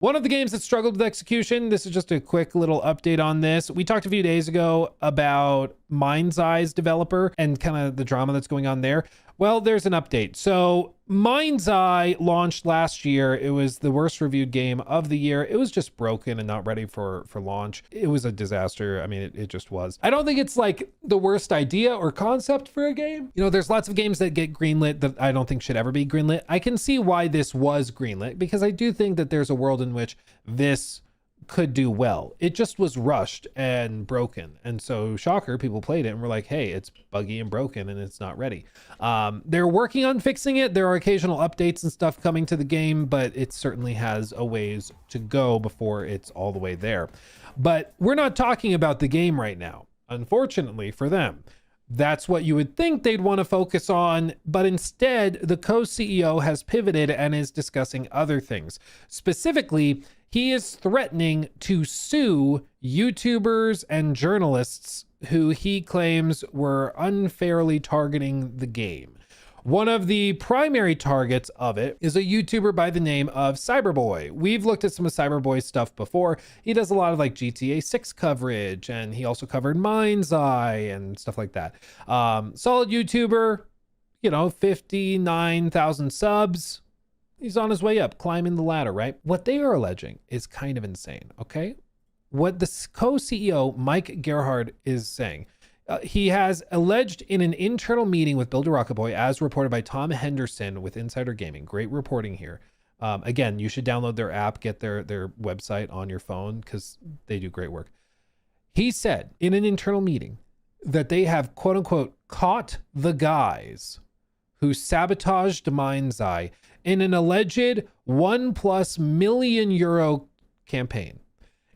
One of the games that struggled with execution, this is just a quick little update on this. We talked a few days ago about MindsEye's developer and kind of the drama that's going on there. Well, there's an update. So MindsEye launched last year. It was the worst reviewed game of the year. It was just broken and not ready for launch. It was a disaster. I mean, it just was. I don't think it's like the worst idea or concept for a game. You know, there's lots of games that get greenlit that I don't think should ever be greenlit. I can see why this was greenlit because I do think that there's a world in which this could do well. It just was rushed and broken. And so shocker, people played it and were like, hey, it's buggy and broken and it's not ready. They're working on fixing it. There are occasional updates and stuff coming to the game, but it certainly has a ways to go before it's all the way there. But we're not talking about the game right now, unfortunately for them. That's what you would think they'd want to focus on, but instead the co-CEO has pivoted and is discussing other things. Specifically, he is threatening to sue YouTubers and journalists who he claims were unfairly targeting the game. One of the primary targets of it is a YouTuber by the name of Cyberboy. We've looked at some of Cyberboy's stuff before. He does a lot of like GTA 6 coverage, and he also covered MindsEye and stuff like that. Solid YouTuber, you know, 59,000 subs. He's on his way up, climbing the ladder, right? What they are alleging is kind of insane, okay? What the co-CEO, Mike Gerhard, is saying, he has alleged in an internal meeting with Builder Rocket Boy, as reported by Tom Henderson with Insider Gaming. Great reporting here. Again, you should download their app, get their website on your phone because they do great work. He said in an internal meeting that they have, quote unquote, caught the guys who sabotaged MindsEye in an alleged €1+ million campaign.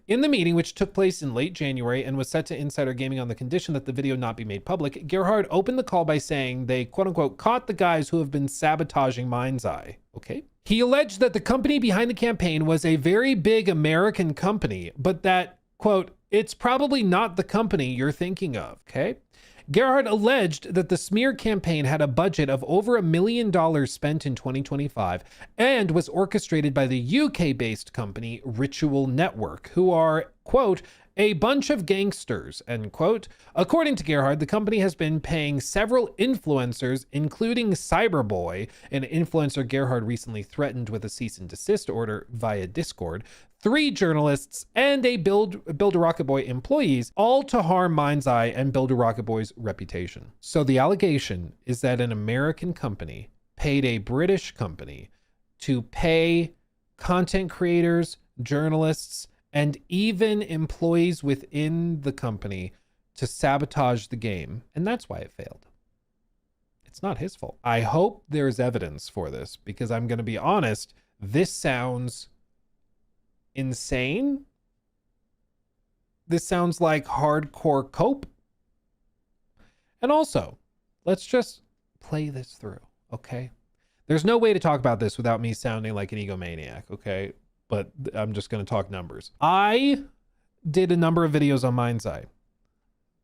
In the meeting, which took place in late January and was set to Insider Gaming on the condition that the video not be made public, Gerhard opened the call by saying they, quote unquote, caught the guys who have been sabotaging MindsEye. Okay. He alleged that the company behind the campaign was a very big American company, but that, quote, it's probably not the company you're thinking of. Okay. Gerhard alleged that the smear campaign had a budget of over $1 million spent in 2025 and was orchestrated by the UK-based company Ritual Network, who are, quote, a bunch of gangsters, end quote. According to Gerhard, the company has been paying several influencers, including Cyberboy, an influencer Gerhard recently threatened with a cease and desist order via Discord, 3 journalists, and a Builder Rocket Boy employees, all to harm MindsEye and Builder Rocket Boy's reputation. So the allegation is that an American company paid a British company to pay content creators, journalists, and even employees within the company to sabotage the game. And that's why it failed. It's not his fault. I hope there's evidence for this because I'm going to be honest, this sounds insane. This sounds like hardcore cope. And also, let's just play this through, okay? There's no way to talk about this without me sounding like an egomaniac, okay? But I'm just going to talk numbers. I did a number of videos on MindsEye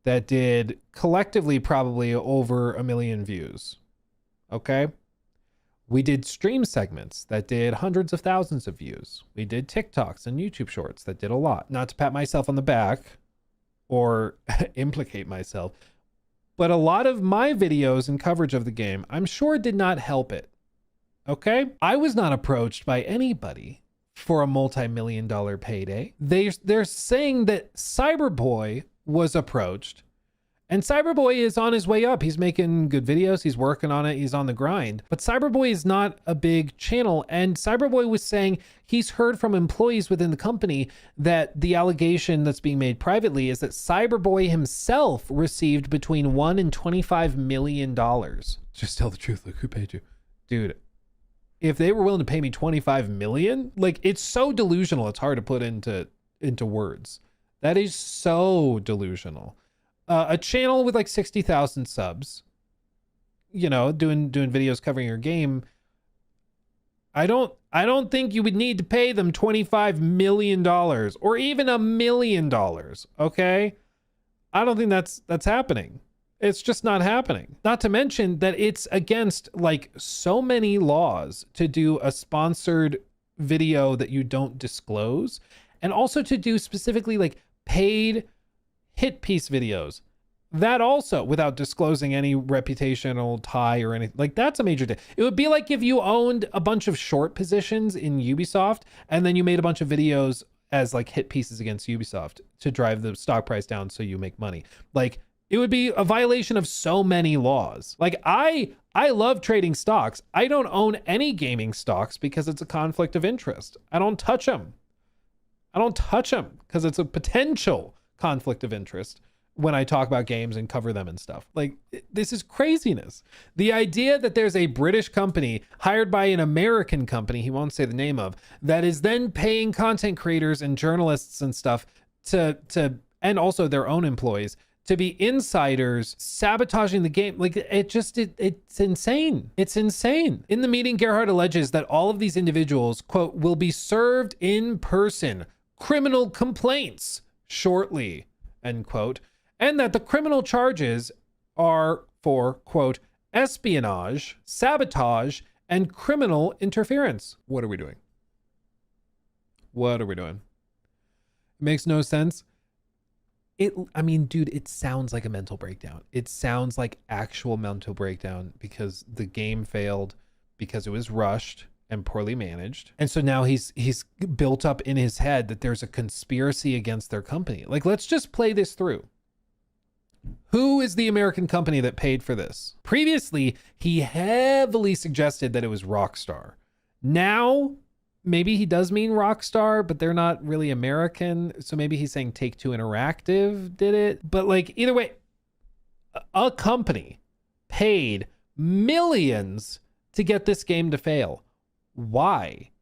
that did collectively probably over 1 million views. Okay. We did stream segments that did hundreds of thousands of views. We did TikToks and YouTube shorts that did a lot. Not to pat myself on the back or implicate myself, but a lot of my videos and coverage of the game, I'm sure did not help it. Okay. I was not approached by anybody for a multi-million-dollar payday. They're saying that Cyberboy was approached, and Cyberboy is on his way up. He's making good videos. He's working on it. He's on the grind. But Cyberboy is not a big channel. And Cyberboy was saying he's heard from employees within the company that the allegation that's being made privately is that Cyberboy himself received between $1 and $25 million. Just tell the truth. Look, who paid you? Dude, if they were willing to pay me 25 million, like, it's so delusional. It's hard to put into words. That is so delusional. A channel with like 60,000 subs, you know, doing videos covering your game. I don't think you would need to pay them $25 million or even $1 million. Okay. I don't think that's happening. It's just not happening. Not to mention that it's against like so many laws to do a sponsored video that you don't disclose, and also to do specifically like paid hit piece videos. That also, without disclosing any reputational tie or anything, like that's a major thing. It would be like if you owned a bunch of short positions in Ubisoft and then you made a bunch of videos as like hit pieces against Ubisoft to drive the stock price down so you make money. Like it would be a violation of so many laws. Like I love trading stocks. I don't own any gaming stocks because it's a conflict of interest. I don't touch them. Because it's a potential conflict of interest when I talk about games and cover them and stuff. Like, this is craziness. The idea that there's a British company hired by an American company, he won't say the name of, that is then paying content creators and journalists and stuff to and also their own employees to be insiders sabotaging the game. Like it's insane. It's insane. In the meeting, Gerhard alleges that all of these individuals, quote, will be served in person criminal complaints shortly, end quote, and that the criminal charges are for, quote, espionage, sabotage, and criminal interference. What are we doing? What are we doing? It makes no sense. I mean, dude, it sounds like a mental breakdown. It sounds like actual mental breakdown because the game failed because it was rushed and poorly managed. And so now he's built up in his head that there's a conspiracy against their company. Like, let's just play this through. Who is the American company that paid for this? Previously, he heavily suggested that it was Rockstar. Now, maybe he does mean Rockstar, but they're not really American. So maybe he's saying Take-Two Interactive did it. But like, either way, a company paid millions to get this game to fail. Why?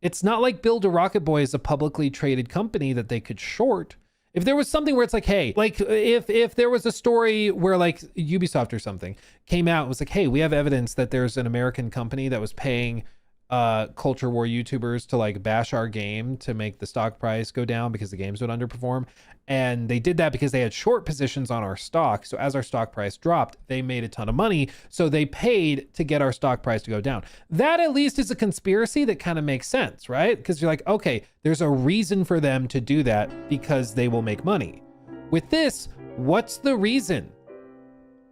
It's not like Build a Rocket Boy is a publicly traded company that they could short. If there was something where it's like, hey, like if there was a story where like Ubisoft or something came out, it was like, hey, we have evidence that there's an American company that was paying culture war YouTubers to like bash our game to make the stock price go down because the games would underperform. And they did that because they had short positions on our stock. So as our stock price dropped, they made a ton of money. So they paid to get our stock price to go down. That at least is a conspiracy that kind of makes sense, right? Because you're like, okay, there's a reason for them to do that because they will make money. With this, what's the reason?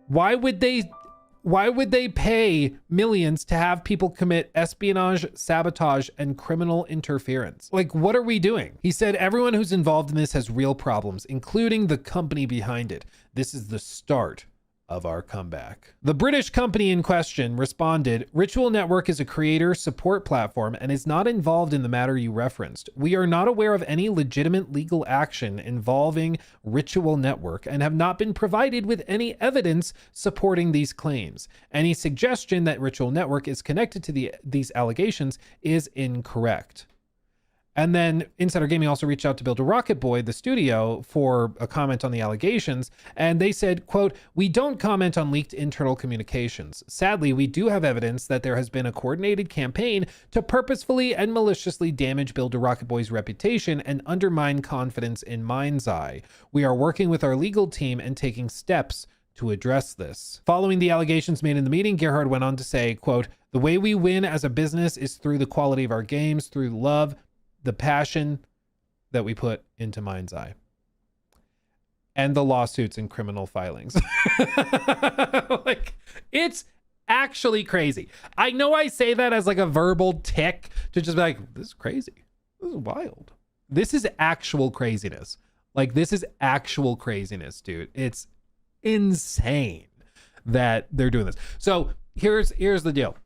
Why would they pay millions to have people commit espionage, sabotage, and criminal interference? Like, what are we doing? He said, everyone who's involved in this has real problems, including the company behind it. This is the start of our comeback. The British company in question responded, Ritual Network is a creator support platform and is not involved in the matter you referenced. We are not aware of any legitimate legal action involving Ritual Network and have not been provided with any evidence supporting these claims. Any suggestion that Ritual Network is connected to these allegations is incorrect. And then Insider Gaming also reached out to Build a Rocket Boy, the studio, for a comment on the allegations. And they said, quote, we don't comment on leaked internal communications. Sadly, we do have evidence that there has been a coordinated campaign to purposefully and maliciously damage Build a Rocket Boy's reputation and undermine confidence in MindsEye. We are working with our legal team and taking steps to address this. Following the allegations made in the meeting, Gerhard went on to say, quote, the way we win as a business is through the quality of our games, through love, the passion that we put into MindsEye, and the lawsuits and criminal filings. Like, it's actually crazy. I know I say that as like a verbal tick to just be like, this is crazy. This is wild. This is actual craziness. Like, this is actual craziness, dude. It's insane that they're doing this. So here's the deal.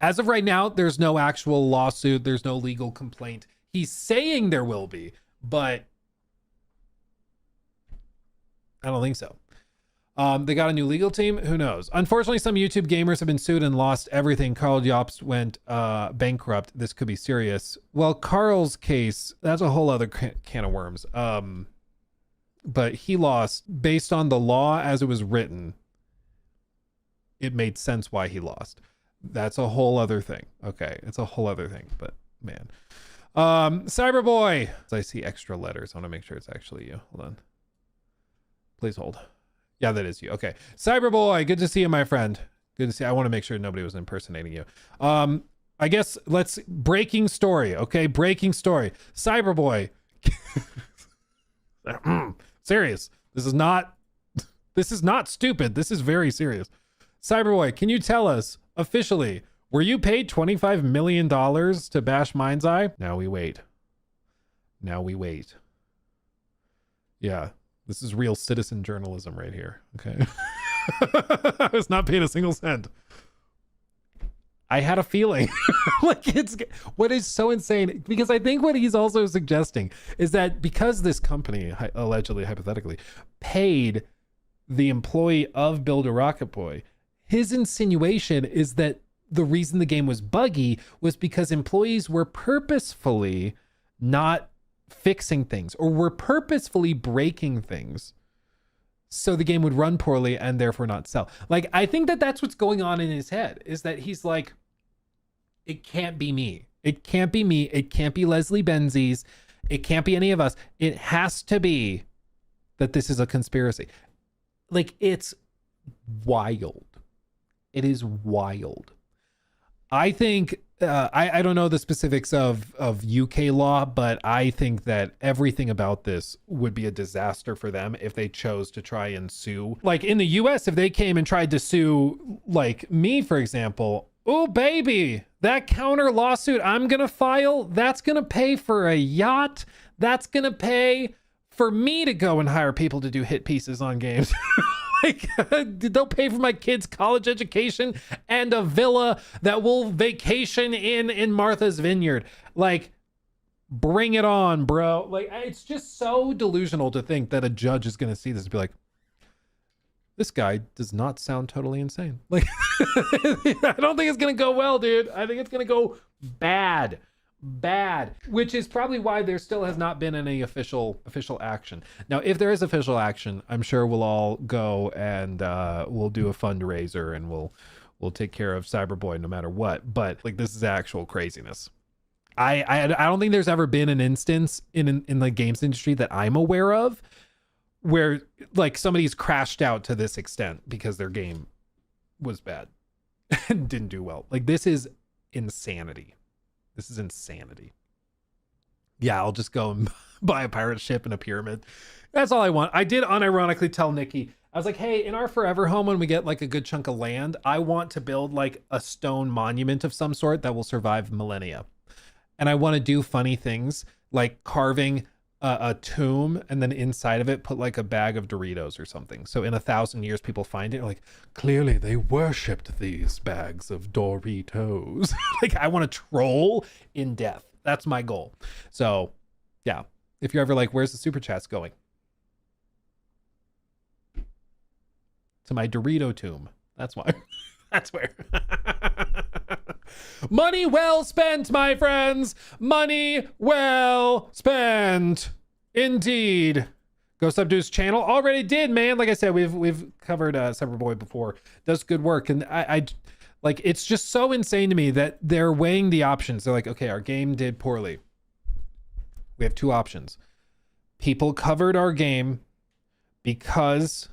As of right now, there's no actual lawsuit. There's no legal complaint. He's saying there will be, but I don't think so. They got a new legal team. Who knows? Unfortunately, some YouTube gamers have been sued and lost everything. Carl Jobst went bankrupt. This could be serious. Well, Carl's case, that's a whole other can of worms. But he lost based on the law as it was written. It made sense why he lost. That's a whole other thing. Okay, it's a whole other thing, but man. Cyberboy. I see extra letters. I want to make sure it's actually you. Hold on. Please hold. Yeah, that is you. Okay. Cyberboy, good to see you, my friend. Good to see you. I want to make sure nobody was impersonating you. I guess breaking story. Okay. Breaking story. Cyberboy. Serious. This is not stupid. This is very serious. Cyberboy, can you tell us officially, were you paid $25 million to bash MindsEye? Now we wait. Yeah, this is real citizen journalism right here. Okay. I was not paid a single cent. I had a feeling. Like, it's what is so insane, because I think what he's also suggesting is that because this company allegedly, hypothetically, paid the employee of Build a Rocket Boy, his insinuation is that the reason the game was buggy was because employees were purposefully not fixing things, or were purposefully breaking things, so the game would run poorly and therefore not sell. Like, I think that that's what's going on in his head, is that he's like, it can't be me. It can't be me. It can't be Leslie Benzies. It can't be any of us. It has to be that this is a conspiracy. Like, it's wild. It is wild. I think, I don't know the specifics of UK law, but I think that everything about this would be a disaster for them if they chose to try and sue. Like, in the US, if they came and tried to sue, like me, for example, oh, baby, that counter lawsuit I'm going to file, that's going to pay for a yacht. That's going to pay for me to go and hire people to do hit pieces on games. Like, they'll pay for my kids' college education and a villa that we'll vacation in Martha's Vineyard. Like, bring it on, bro. Like, it's just so delusional to think that a judge is going to see this and be like, this guy does not sound totally insane. Like, I don't think it's going to go well, dude. I think it's going to go bad, which is probably why there still has not been any official action. Now, if there is official action, I'm sure we'll all go and we'll do a fundraiser and we'll take care of Cyberboy no matter what. But like, this is actual craziness. I don't think there's ever been an instance in the games industry that I'm aware of where like somebody's crashed out to this extent because their game was bad and didn't do well. Like, this is insanity. This is insanity. Yeah, I'll just go and buy a pirate ship and a pyramid. That's all I want. I did unironically tell Nikki, I was like, hey, in our forever home, when we get like a good chunk of land, I want to build like a stone monument of some sort that will survive millennia. And I want to do funny things like carving a tomb, and then inside of it put like a bag of Doritos or something. So in 1,000 years, people find it like, clearly they worshipped these bags of Doritos. Like, I want to troll in death. That's my goal. So yeah, if you're ever like, where's the super chats going? To my Dorito tomb. That's why. That's where. Money well spent, my friends. Money well spent. Indeed. Go sub to his channel. Already did, man. Like I said, we've covered Cyberboy before. Does good work. And I like, it's just so insane to me that they're weighing the options. They're like, okay, our game did poorly. We have two options. People covered our game because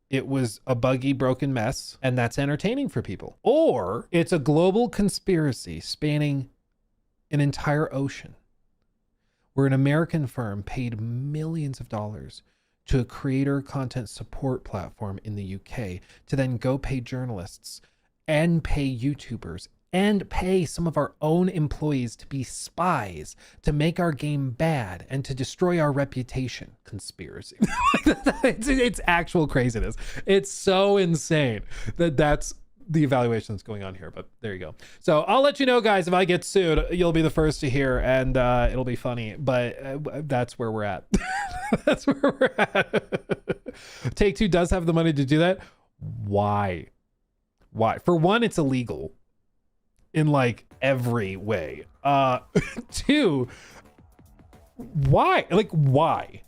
it was a buggy, broken mess, and that's entertaining for people. Or it's a global conspiracy spanning an entire ocean, where an American firm paid millions of dollars to a creator content support platform in the UK to then go pay journalists and pay YouTubers and pay some of our own employees to be spies, to make our game bad and to destroy our reputation. Conspiracy. It's actual craziness. It's so insane that that's the evaluation that's going on here, but there you go. So I'll let you know, guys, if I get sued, you'll be the first to hear, and it'll be funny, but that's where we're at. That's where we're at. Take-Two does have the money to do that. Why? For one, it's illegal in like every way. Two, why? Like, why?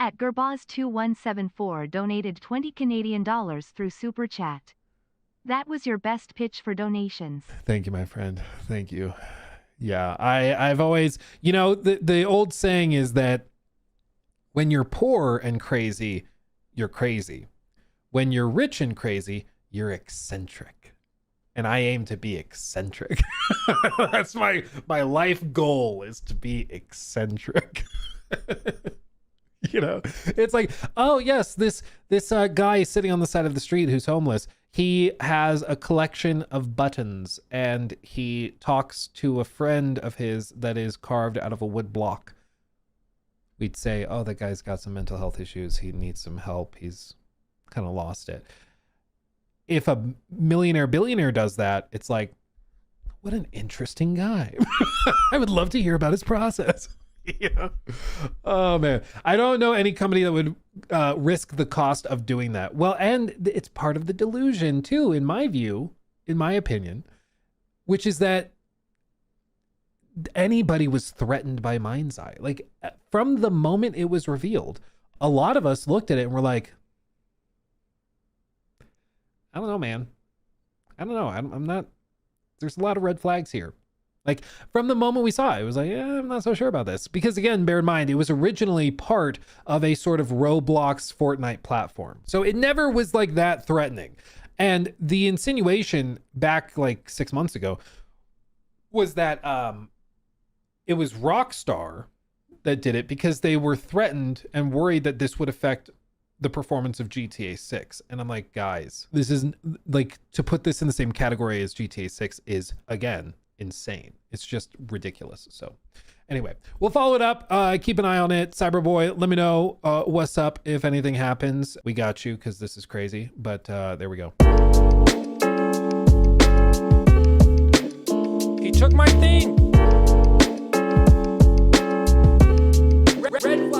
At Gerbaz2174 donated 20 Canadian dollars through Super Chat. That was your best pitch for donations. Thank you, my friend. Thank you. Yeah, I've always, you know, the old saying is that when you're poor and crazy, you're crazy. When you're rich and crazy, you're eccentric. and I aim to be eccentric. That's my life goal, is to be eccentric. You know, it's like, oh yes, this guy sitting on the side of the street who's homeless, he has a collection of buttons and he talks to a friend of his that is carved out of a wood block. We'd say, oh, that guy's got some mental health issues, he needs some help, he's kind of lost it. If a millionaire billionaire does that, it's like, what an interesting guy. I would love to hear about his process. Yeah. Oh man, I don't know any company that would risk the cost of doing that. Well, and it's part of the delusion too, in my view, in my opinion, which is that anybody was threatened by MindsEye. Like, from the moment it was revealed, a lot of us looked at it and were like, I don't know, man. I don't know. I'm not, there's a lot of red flags here. Like, from the moment we saw it, it was like, yeah, I'm not so sure about this. Because again, bear in mind, it was originally part of a sort of Roblox Fortnite platform. So it never was like that threatening. And the insinuation back like 6 months ago was that it was Rockstar that did it because they were threatened and worried that this would affect the performance of GTA 6. And I'm like, guys, this isn't, like, to put this in the same category as GTA 6 is, again, insane. It's just ridiculous. So anyway, we'll follow it up. Keep an eye on it. Cyberboy, let me know what's up if anything happens. We got you, because this is crazy. But there we go. He took my thing. Red flag.